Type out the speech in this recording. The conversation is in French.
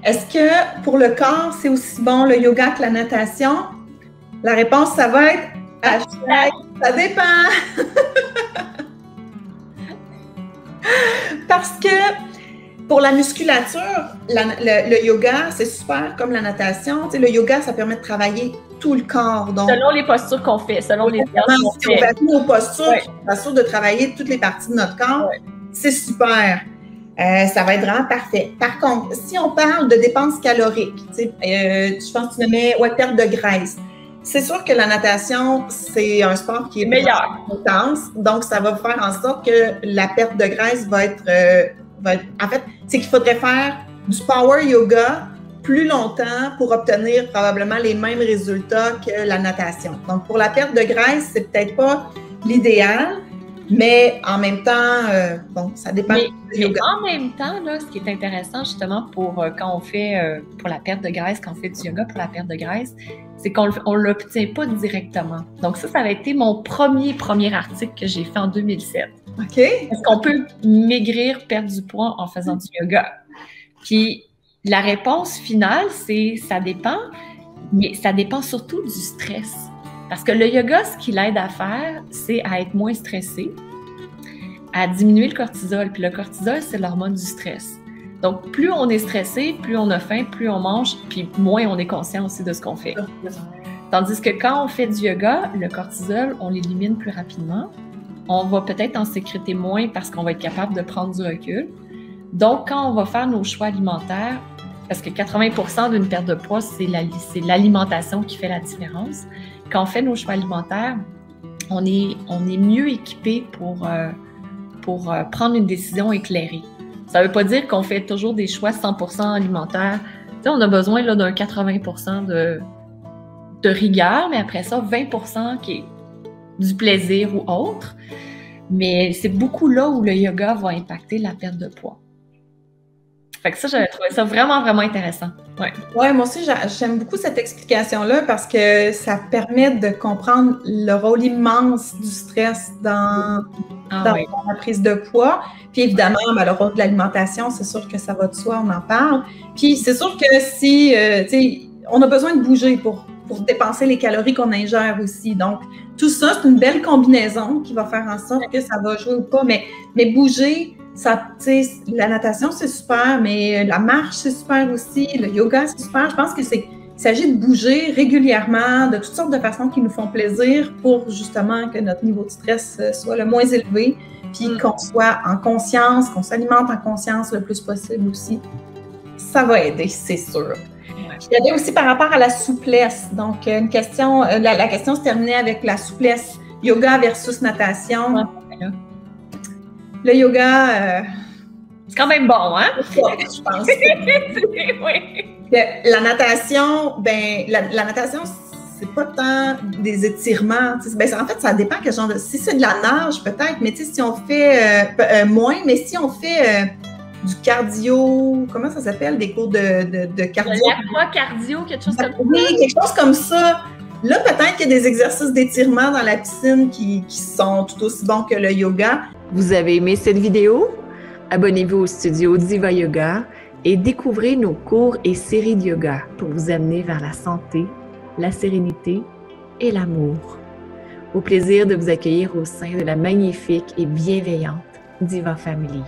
Est-ce que pour le corps, c'est aussi bon le yoga que la natation? La réponse, ça va être hashtag, ça dépend. Parce que pour la musculature, le yoga, c'est super comme la natation. Tu sais, le yoga, ça permet de travailler tout le corps. Donc, selon les postures qu'on fait, selon les séances qu'on si on varie nos postures, ouais. on s'assure de travailler toutes les parties de notre corps, ouais. C'est super. Ça va être vraiment parfait. Par contre, si on parle de dépenses caloriques, je pense que tu nommais perte de graisse. C'est sûr que la natation, c'est un sport qui est meilleur, intense, donc ça va faire en sorte que la perte de graisse va être en fait, c'est qu'il faudrait faire du power yoga plus longtemps pour obtenir probablement les mêmes résultats que la natation. Donc, pour la perte de graisse, c'est peut-être pas l'idéal, mais en même temps, bon, ça dépend du yoga. En même temps, là, ce qui est intéressant justement pour quand on fait pour la perte de graisse, quand on fait du yoga pour la perte de graisse, c'est qu'on ne l'obtient pas directement. Donc ça avait été mon premier article que j'ai fait en 2007. OK. Est-ce qu'on peut maigrir, perdre du poids en faisant du yoga? Puis la réponse finale, c'est ça dépend, mais ça dépend surtout du stress. Parce que le yoga, ce qu'il aide à faire, c'est à être moins stressé, à diminuer le cortisol. Puis le cortisol, c'est l'hormone du stress. Donc, plus on est stressé, plus on a faim, plus on mange, puis moins on est conscient aussi de ce qu'on fait. Tandis que quand on fait du yoga, le cortisol, on l'élimine plus rapidement. On va peut-être en sécréter moins parce qu'on va être capable de prendre du recul. Donc, quand on va faire nos choix alimentaires, parce que 80% d'une perte de poids, c'est l'alimentation qui fait la différence. Quand on fait nos choix alimentaires, on est mieux équipé pour prendre une décision éclairée. Ça ne veut pas dire qu'on fait toujours des choix 100% alimentaires. Tu sais, on a besoin là, d'un 80% de rigueur, mais après ça, 20% qui est du plaisir ou autre. Mais c'est beaucoup là où le yoga va impacter la perte de poids. Fait que ça, j'avais trouvé ça vraiment, vraiment intéressant. Ouais, moi aussi, j'aime beaucoup cette explication-là parce que ça permet de comprendre le rôle immense du stress dans la prise de poids. Puis évidemment, le rôle de l'alimentation, c'est sûr que ça va de soi, on en parle. Puis c'est sûr que si, tu sais, on a besoin de bouger pour dépenser les calories qu'on ingère aussi. Donc, tout ça, c'est une belle combinaison qui va faire en sorte que ça va jouer ou pas. Mais bouger, ça, la natation, c'est super, mais la marche, c'est super aussi. Le yoga, c'est super. Je pense qu'il s'agit de bouger régulièrement, de toutes sortes de façons qui nous font plaisir pour justement que notre niveau de stress soit le moins élevé, puis qu'on soit en conscience, qu'on s'alimente en conscience le plus possible aussi. Ça va aider, c'est sûr. Il y avait aussi par rapport à la souplesse. Donc, une question, la question se terminait avec la souplesse, yoga versus natation. Le yoga... c'est quand même bon, hein? Je pense. Oui. La natation, la natation, c'est pas tant des étirements. En fait, ça dépend quel genre de... Si c'est de la nage, peut-être, mais si on fait moins, mais si on fait... du cardio, comment ça s'appelle? Des cours de cardio. L'aquacardio, quelque chose comme ça. Oui, quelque chose comme ça. Là, peut-être qu'il y a des exercices d'étirement dans la piscine qui sont tout aussi bons que le yoga. Vous avez aimé cette vidéo? Abonnez-vous au studio Diva Yoga et découvrez nos cours et séries de yoga pour vous amener vers la santé, la sérénité et l'amour. Au plaisir de vous accueillir au sein de la magnifique et bienveillante Diva Family.